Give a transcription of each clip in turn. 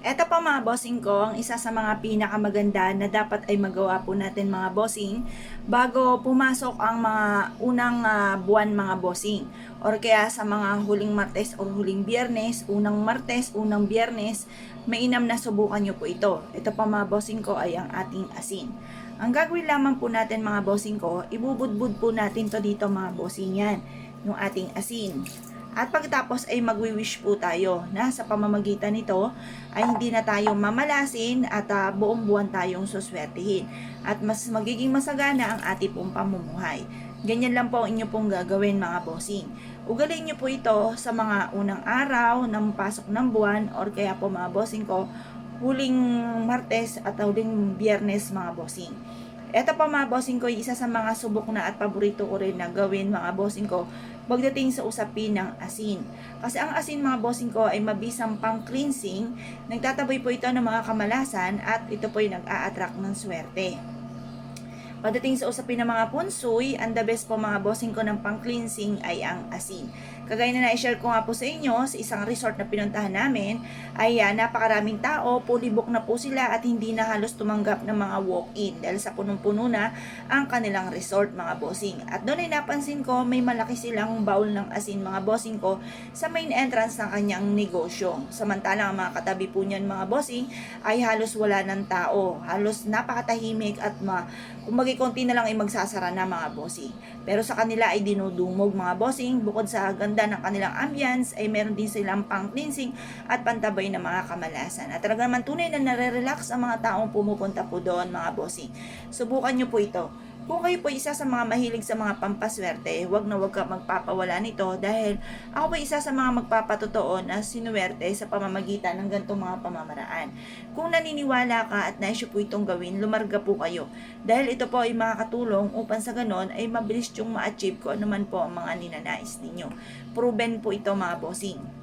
Eto pa mga bossing ko, ang isa sa mga pinakamaganda na dapat ay magawa po natin mga bossing bago pumasok ang mga unang buwan mga bossing. Or kaya sa mga huling Martes o huling Biyernes, unang Martes, unang Biyernes, mainam na subukan nyo po ito. Ito pa mga bossing ko ay ang ating asin. Ang gagawin lamang po natin mga bossing ko, ibubudbud po natin to dito mga bossing yan, yung ating asin. At pagkatapos ay magwi-wish po tayo na sa pamamagitan nito ay hindi na tayo mamalasin at buong buwan tayong suswertihin. At mas magiging masagana ang ating pong pamumuhay. Ganyan lang po ang inyo pong gagawin mga bossing. Ugalin nyo po ito sa mga unang araw ng pasok ng buwan or kaya po mga bossing ko, huling Martes at huling Biyernes mga bossing. Ito pa mga bossing ko, isa sa mga subok na at paborito ko rin na gawin mga bossing ko pagdating sa usapin ng asin. Kasi ang asin mga bossing ko ay mabisang pang cleansing, nagtataboy po ito ng mga kamalasan at ito po ay nag-a-attract ng swerte. Pagdating sa usapin ng mga punsoy, ang the best po mga bossing ko ng pang-cleansing ay ang asin. Kagaya na na-share ko nga po sa inyo, sa isang resort na pinuntahan namin, ay napakaraming tao, fully book na po sila at hindi na halos tumanggap ng mga walk-in dahil sa punong-puno na ang kanilang resort mga bossing. At doon ay napansin ko, may malaki silang bowl ng asin mga bossing ko sa main entrance ng kanyang negosyo. Samantalang ang mga katabi po niyan mga bossing ay halos wala ng tao, halos napakatahimik at kumbaga konti na lang ay magsasara na mga bossing. Pero sa kanila ay dinudumog mga bossing, bukod sa ganda ng kanilang ambience ay meron din silang pang cleansing at pantabay na mga kamalasan. At talaga naman tunay na nare-relax ang mga taong pumupunta po doon mga bossing. Subukan nyo po ito. Kung kayo po isa sa mga mahilig sa mga pampaswerte, wag na wag ka magpapawala nito dahil ako po isa sa mga magpapatotoo na sinuwerte sa pamamagitan ng ganitong mga pamamaraan. Kung naniniwala ka at naisyo po itong gawin, lumarga po kayo. Dahil ito po ay makakatulong upang sa ganon ay mabilis yung ma-achieve ko anuman po ang mga ninanais ninyo. Proven po ito mga bossing.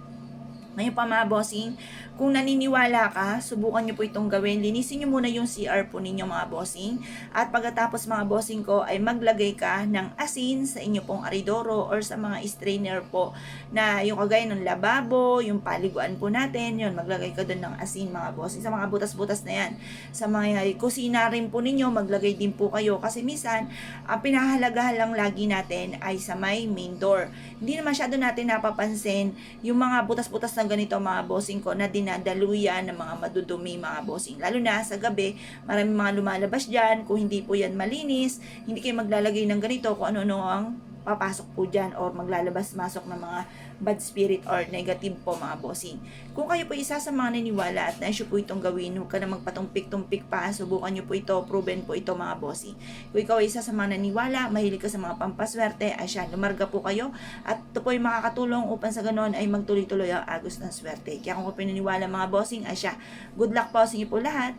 Ngayon pa mga bossing, kung naniniwala ka, subukan nyo po itong gawin. Linisin nyo muna yung CR po ninyo mga bossing. At pagkatapos mga bossing ko ay maglagay ka ng asin sa inyo pong aridoro or sa mga strainer po na yung kagaya ng lababo, yung paliguan po natin, yun, maglagay ka doon ng asin mga bossing. Sa mga butas-butas na yan. Sa mga kusina rin po ninyo, maglagay din po kayo. Kasi minsan, ang pinahahalagahan lang lagi natin ay sa may main door. Hindi na masyado natin napapansin yung mga butas-butas na ganito mga bossing ko na dinadaluyan ng mga madudumi mga bossing. Lalo na sa gabi, maraming mga lumalabas dyan. Kung hindi po yan malinis, hindi kayo maglalagay ng ganito kung ano-ano ang papasok po dyan or maglalabas-masok ng mga bad spirit or negative po mga bossing. Kung kayo po isa sa mga naniniwala at naisyo po itong gawin, huwag ka na magpatumpik-tumpik pa, subukan nyo po ito, proven po ito mga bossing. Kung ikaw ay isa sa mga naniniwala, mahilig ka sa mga pampaswerte, ay siya, lumarga po kayo at ito po ay makakatulong upang sa ganon ay magtuloy-tuloy ang agos ng swerte. Kaya kung po pinaniwala mga bossing, ay siya, good luck po sa inyo po lahat.